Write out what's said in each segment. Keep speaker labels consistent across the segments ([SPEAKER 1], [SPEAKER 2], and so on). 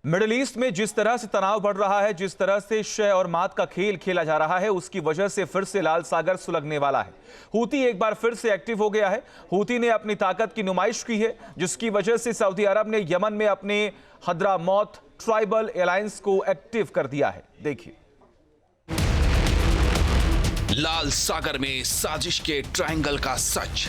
[SPEAKER 1] Middle east में जिस तरह से तनाव बढ़ रहा है, जिस तरह से शय और मात का खेल खेला जा रहा है, उसकी वजह से फिर से लाल सागर सुलगने वाला है। हूती एक बार फिर से एक्टिव हो गया है। हूती ने अपनी ताकत की नुमाइश की है, जिसकी वजह से सऊदी अरब ने यमन में अपने हद्रामौत ट्राइबल अलायंस को एक्टिव कर दिया है। देखिए,
[SPEAKER 2] लाल सागर में साजिश के ट्रायंगल का सच।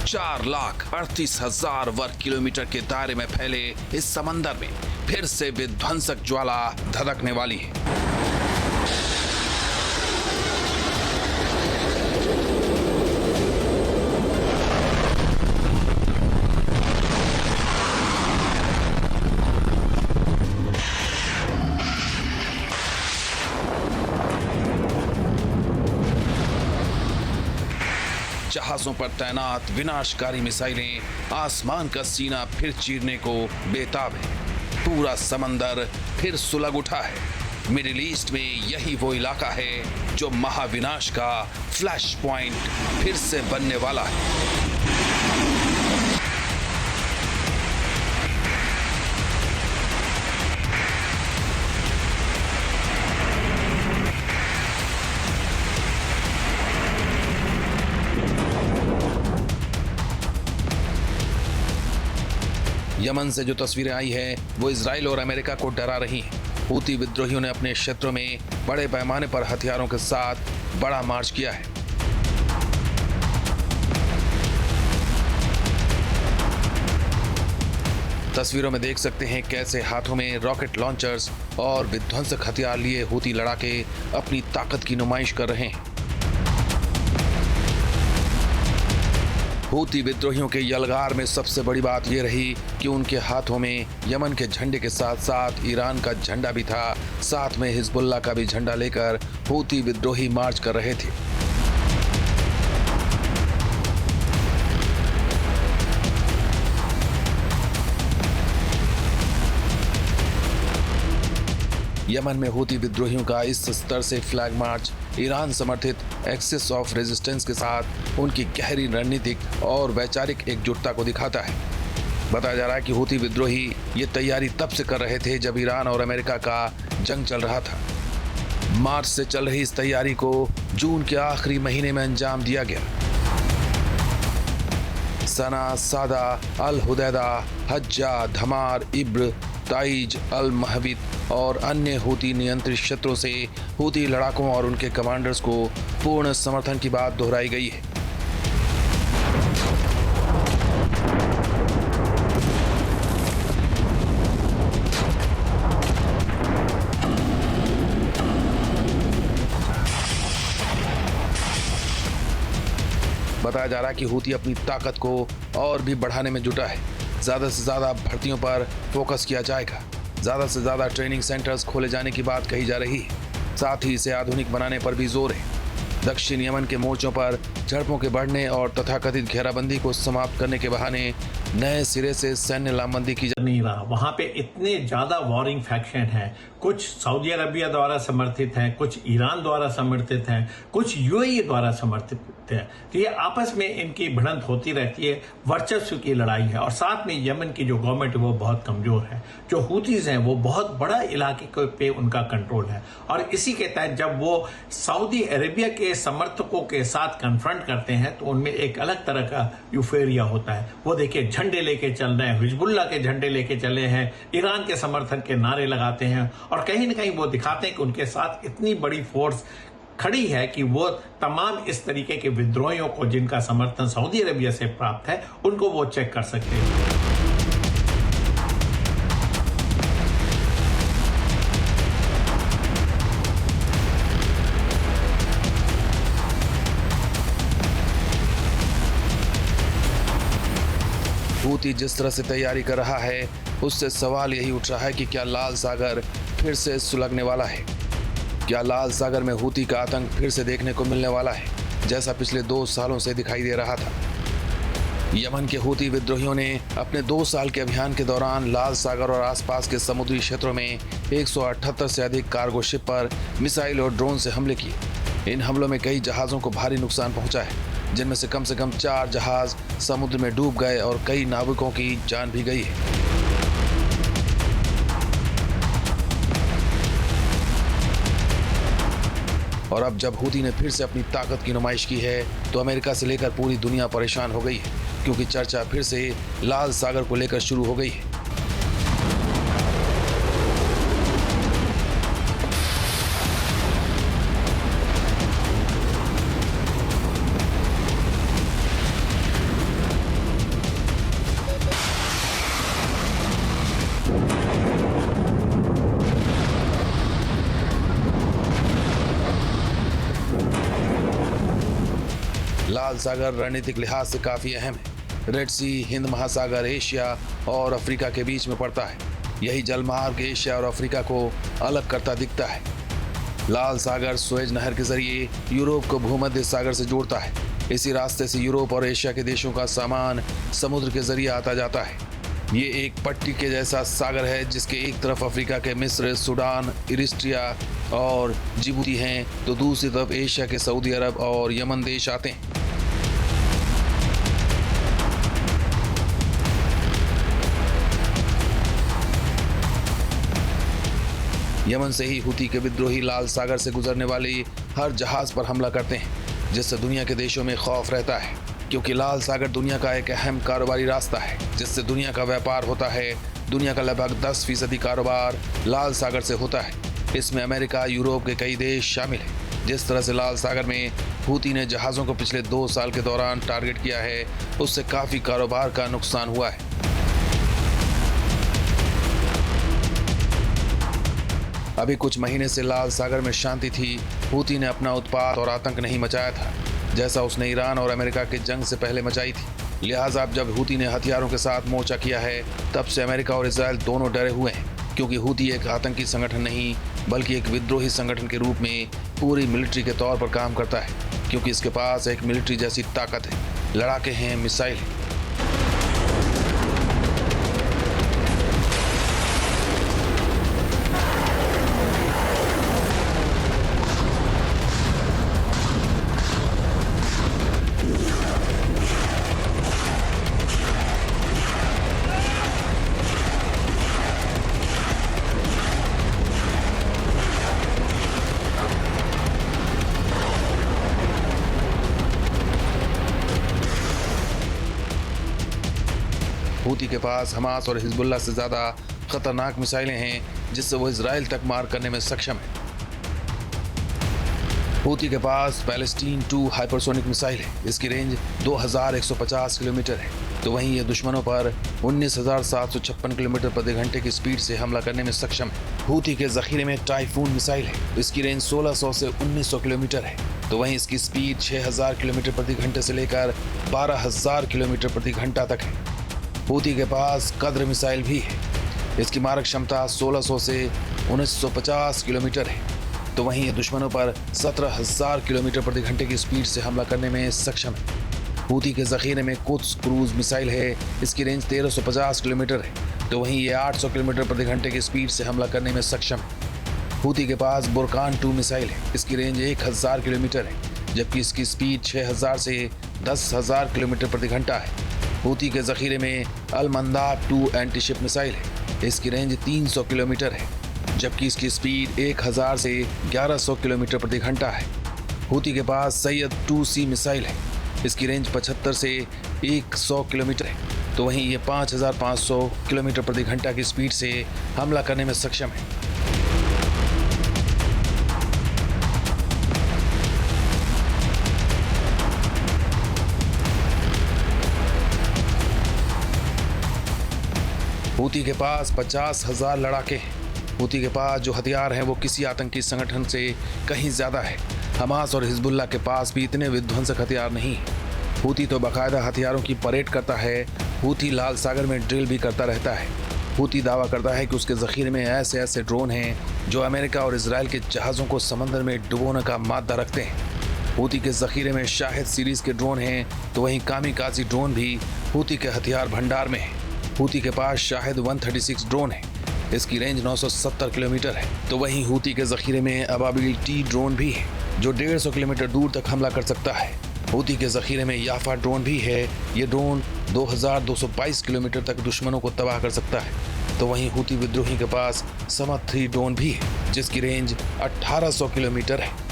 [SPEAKER 2] चार लाख 38,000 वर्ग किलोमीटर के दायरे में फैले इस समंदर में फिर से विध्वंसक ज्वाला धधकने वाली है। जहाजों पर तैनात विनाशकारी मिसाइलें आसमान का सीना फिर चीरने को बेताब है। पूरा समंदर फिर सुलग उठा है। मिडिल ईस्ट में यही वो इलाका है जो महाविनाश का फ्लैश पॉइंट फिर से बनने वाला है। यमन से जो तस्वीरें आई है वो इजराइल और अमेरिका को डरा रही हैं। हूती विद्रोहियों ने अपने क्षेत्रों में बड़े पैमाने पर हथियारों के साथ बड़ा मार्च किया है। तस्वीरों में देख सकते हैं कैसे हाथों में रॉकेट लॉन्चर्स और विध्वंसक हथियार लिए हूती लड़ाके अपनी ताकत की नुमाइश कर रहे हैं। हूती विद्रोहियों के यलगार में सबसे बड़ी बात यह रही कि उनके हाथों में यमन के झंडे के साथ साथ ईरान का झंडा भी था। साथ में हिजबुल्लाह का भी झंडा लेकर हूती विद्रोही मार्च कर रहे थे। यमन में हूती विद्रोहियों का इस स्तर से फ्लैग मार्च ईरान समर्थित एक्सिस ऑफ रेजिस्टेंस के साथ उनकी गहरी रणनीतिक और वैचारिक एकजुटता को दिखाता है। बताया जा रहा है कि हूती विद्रोही ये तैयारी तब से कर रहे थे जब ईरान और अमेरिका का जंग चल रहा था। मार्च से चल रही इस तैयारी को जून के आखिरी महीने में अंजाम दिया गया। सना, सादा, अल हुदैदा, हज्जा, धमार, इब्र, ताइज, अल महवित और अन्य हूती नियंत्रित क्षेत्रों से हूती लड़ाकों और उनके कमांडर्स को पूर्ण समर्थन की बात दोहराई गई है। बताया जा रहा है कि हूती अपनी ताकत को और भी बढ़ाने में जुटा है। ज़्यादा से ज़्यादा भर्तियों पर फोकस किया जाएगा। ज़्यादा से ज़्यादा ट्रेनिंग सेंटर्स खोले जाने की बात कही जा रही है। साथ ही इसे आधुनिक बनाने पर भी जोर है। दक्षिण यमन के मोर्चों पर झड़पों के बढ़ने और तथाकथित घेराबंदी को समाप्त करने के बहाने नए सिरे से सैन्य लामबंदी की नहीं
[SPEAKER 3] रहा। वहां पे इतने ज्यादा वॉरिंग फैक्शन हैं, कुछ सऊदी अरबिया द्वारा समर्थित हैं, कुछ ईरान द्वारा समर्थित हैं, कुछ यूएई द्वारा समर्थित हैं। तो ये आपस में इनकी भिड़ंत होती रहती है, वर्चस्व की लड़ाई है। और साथ में यमन की जो गवर्नमेंट है वो बहुत कमजोर है। जो हूतीज हैं वो बहुत बड़ा इलाके पे उनका कंट्रोल है। और इसी के तहत जब वो सऊदी अरेबिया के समर्थकों के साथ कन्फ्रंट करते हैं तो उनमें एक अलग तरह का यूफेरिया होता है। वो देखिए झंडे लेके चल रहे हैं, हिजबुल्लाह के झंडे लेके चले हैं, ईरान के समर्थन के नारे लगाते हैं और कहीं ना कहीं वो दिखाते हैं कि उनके साथ इतनी बड़ी फोर्स खड़ी है कि वो तमाम इस तरीके के विद्रोहियों को जिनका समर्थन सऊदी अरेबिया से प्राप्त है उनको वो चेक कर सकते हैं।
[SPEAKER 2] हूती जिस तरह से तैयारी कर रहा है उससे सवाल यही उठ रहा है कि क्या लाल सागर फिर से सुलगने वाला है? क्या लाल सागर में हूती का आतंक फिर से देखने को मिलने वाला है, जैसा पिछले 2 सालों से दिखाई दे रहा था? यमन के हूती विद्रोहियों ने अपने 2 साल के अभियान के दौरान लाल सागर और आसपास के समुद्री क्षेत्रों में 178 से अधिक कार्गो शिप पर मिसाइल और ड्रोन से हमले किए। इन हमलों में कई जहाज़ों को भारी नुकसान पहुंचा है, जिनमें से कम 4 जहाज समुद्र में डूब गए और कई नाविकों की जान भी गई है। और अब जब हूती ने फिर से अपनी ताकत की नुमाइश की है, तो अमेरिका से लेकर पूरी दुनिया परेशान हो गई है, क्योंकि चर्चा फिर से लाल सागर को लेकर शुरू हो गई है। लाल सागर रणनीतिक लिहाज से काफी अहम है। रेड सी हिंद महासागर एशिया और अफ्रीका के बीच में पड़ता है। यही जलमार्ग एशिया और अफ्रीका को अलग करता दिखता है। लाल सागर सुएज नहर के जरिए यूरोप को भूमध्य सागर से जोड़ता है। इसी रास्ते से यूरोप और एशिया के देशों का सामान समुद्र के जरिए आता जाता है। ये एक पट्टी के जैसा सागर है, जिसके एक तरफ अफ्रीका के मिस्र, सूडान, इरिट्रिया और जिबूती हैं, तो दूसरी तरफ एशिया के सऊदी अरब और यमन देश आते हैं। यमन से ही हूती के विद्रोही लाल सागर से गुजरने वाली हर जहाज पर हमला करते हैं, जिससे दुनिया के देशों में खौफ रहता है, क्योंकि लाल सागर दुनिया का एक अहम कारोबारी रास्ता है, जिससे दुनिया का व्यापार होता है। दुनिया का लगभग 10% कारोबार लाल सागर से होता है। इसमें अमेरिका, यूरोप के कई देश शामिल हैं। जिस तरह से लाल सागर में हूती ने जहाज़ों को पिछले 2 साल के दौरान टारगेट किया है, उससे काफ़ी कारोबार का नुकसान हुआ है। अभी कुछ महीने से लाल सागर में शांति थी। हूती ने अपना उत्पात और आतंक नहीं मचाया था, जैसा उसने ईरान और अमेरिका के जंग से पहले मचाई थी। लिहाजा अब जब हूती ने हथियारों के साथ मोर्चा किया है, तब से अमेरिका और इजराइल दोनों डरे हुए हैं, क्योंकि हूती एक आतंकी संगठन नहीं, बल्कि एक विद्रोही संगठन के रूप में पूरी मिलिट्री के तौर पर काम करता है, क्योंकि इसके पास एक मिलिट्री जैसी ताकत है, लड़ाके हैं, मिसाइल हैं। हूती के पास हमास और हिजबुल्लाह से ज़्यादा खतरनाक मिसाइलें हैं, जिससे वो इजराइल तक मार करने में सक्षम है। हूती के पास पैलेस्टीन 2 हाइपरसोनिक मिसाइल है। इसकी रेंज 2150 किलोमीटर है, तो वहीं ये दुश्मनों पर 19,756 किलोमीटर प्रति घंटे की स्पीड से हमला करने में सक्षम है। हूती के जखीरे में टाइफून मिसाइल है। इसकी रेंज 1600 से 1900 किलोमीटर है, तो वहीं इसकी स्पीड 6000 किलोमीटर प्रति घंटे से लेकर 12000 किलोमीटर प्रति घंटा तक है। हूती के पास कद्र मिसाइल भी है। इसकी मारक क्षमता 1600 से 1950 किलोमीटर है, तो वहीं ये दुश्मनों पर 17000 किलोमीटर प्रति घंटे की स्पीड से हमला करने में सक्षम है। हूती के जखीरे में कुद्स क्रूज मिसाइल है। इसकी रेंज 1350 किलोमीटर है, तो वहीं ये 800 किलोमीटर प्रति घंटे की स्पीड से हमला करने में सक्षम है। हूती के पास बुरकान 2 मिसाइल है। इसकी रेंज 1000 किलोमीटर है, जबकि इसकी स्पीड 6000 से 10000 किलोमीटर प्रति घंटा है। हूती के जखीरे में अल-मंदाब 2 एंटीशिप मिसाइल है। इसकी रेंज 300 किलोमीटर है, जबकि इसकी स्पीड 1000 से 1100 किलोमीटर प्रति घंटा है। हूती के पास सैयद 2C मिसाइल है। इसकी रेंज 75 से 100 किलोमीटर है, तो वहीं ये 5500 किलोमीटर प्रति घंटा की स्पीड से हमला करने में सक्षम है। हूती के पास 50,000 लड़ाके हैं। हूती के पास जो हथियार हैं वो किसी आतंकी संगठन से कहीं ज़्यादा है। हमास और हिजबुल्लाह के पास भी इतने विध्वंसक हथियार नहीं है। हूती तो बाकायदा हथियारों की परेड करता है। हूती लाल सागर में ड्रिल भी करता रहता है। हूती दावा करता है कि उसके जखीरे में ऐसे ऐसे ड्रोन हैं जो अमेरिका और इजराइल के जहाज़ों को समंदर में डुबोने का मादा रखते हैं। हूती के जखीरे में शाहिद सीरीज के ड्रोन हैं, तो वहीं कामिकाजी ड्रोन भी हूती के हथियार भंडार में है। हूती के पास शाहिद 136 ड्रोन है, इसकी रेंज 970 किलोमीटर है। तो वहीं हूती के जखीरे में अबाबिल टी ड्रोन भी है जो 150 किलोमीटर दूर तक हमला कर सकता है। हूती के जखीरे में याफा ड्रोन भी है, ये ड्रोन 2222 किलोमीटर तक दुश्मनों को तबाह कर सकता है। तो वहीं हूती विद्रोही के पास समत 3 ड्रोन भी है जिसकी रेंज 1800 किलोमीटर है।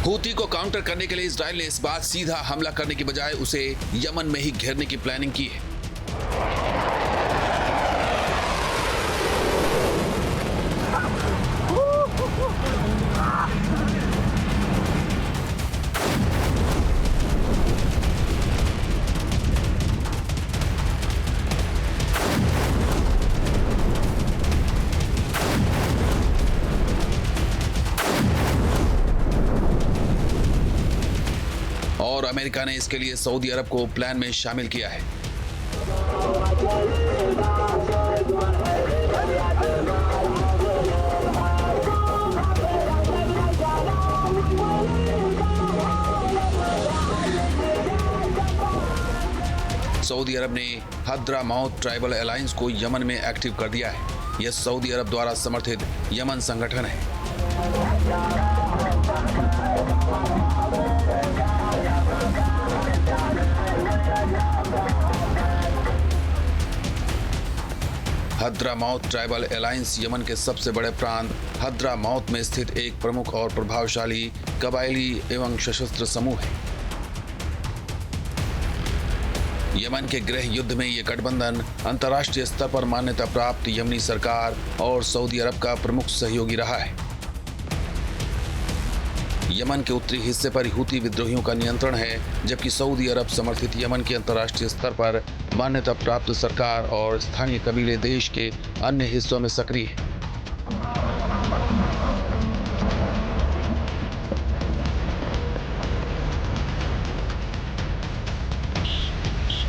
[SPEAKER 2] हूती को काउंटर करने के लिए इजराइल ने इस बार सीधा हमला करने की बजाय उसे यमन में ही घेरने की प्लानिंग की है। और अमेरिका ने इसके लिए सऊदी अरब को प्लान में शामिल किया है। सऊदी अरब ने हद्रामाउत ट्राइबल अलायंस को यमन में एक्टिव कर दिया है। यह सऊदी अरब द्वारा समर्थित यमन संगठन है। हद्रामाउत ट्राइबल अलायंस यमन के सबसे बड़े प्रांत हद्रामाउत में स्थित एक प्रमुख और प्रभावशाली कबायली एवं सशस्त्र समूह है। यमन के गृह युद्ध में यह गठबंधन अंतर्राष्ट्रीय स्तर पर मान्यता प्राप्त यमनी सरकार और सऊदी अरब का प्रमुख सहयोगी रहा है। यमन के उत्तरी हिस्से पर हूती विद्रोहियों का नियंत्रण है, जबकि सऊदी अरब समर्थित यमन की अंतर्राष्ट्रीय स्तर पर मान्यता प्राप्त सरकार और स्थानीय कबीले देश के अन्य हिस्सों में सक्रिय हैं।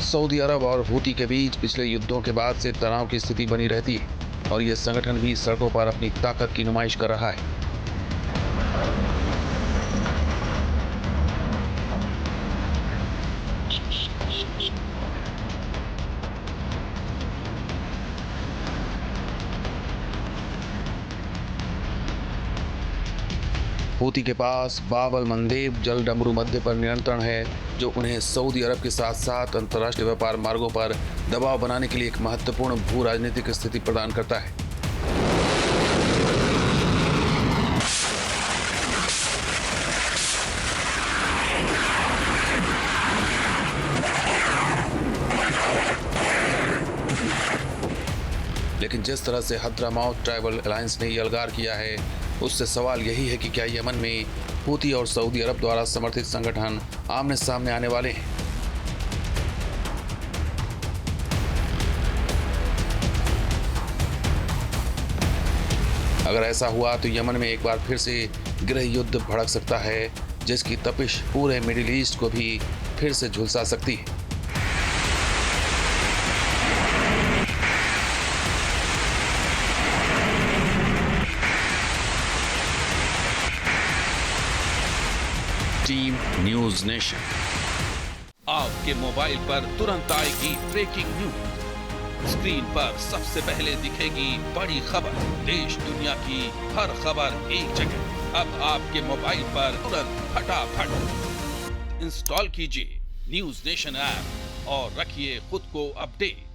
[SPEAKER 2] सऊदी अरब और हूती के बीच पिछले युद्धों के बाद से तनाव की स्थिति बनी रहती है और यह संगठन भी सड़कों पर अपनी ताकत की नुमाइश कर रहा है। हूती के पास बाब अल मंदेब जल डमरू मध्य पर नियंत्रण है, जो उन्हें सऊदी अरब के साथ साथ अंतर्राष्ट्रीय व्यापार मार्गों पर दबाव बनाने के लिए एक महत्वपूर्ण भू राजनीतिक स्थिति प्रदान करता है। लेकिन जिस तरह से हद्रामाउत ट्राइबल अलायंस ने अलगार किया है, उससे सवाल यही है कि क्या यमन में हूती और सऊदी अरब द्वारा समर्थित संगठन आमने सामने आने वाले हैं। अगर ऐसा हुआ तो यमन में एक बार फिर से गृह युद्ध भड़क सकता है, जिसकी तपिश पूरे मिडिल ईस्ट को भी फिर से झुलसा सकती है। Team news nation.
[SPEAKER 4] आपके मोबाइल पर तुरंत आएगी ब्रेकिंग न्यूज। स्क्रीन पर सबसे पहले दिखेगी बड़ी खबर। देश दुनिया की हर खबर एक जगह। अब आपके मोबाइल पर तुरंत फटाफट इंस्टॉल कीजिए न्यूज नेशन ऐप और रखिए खुद को अपडेट।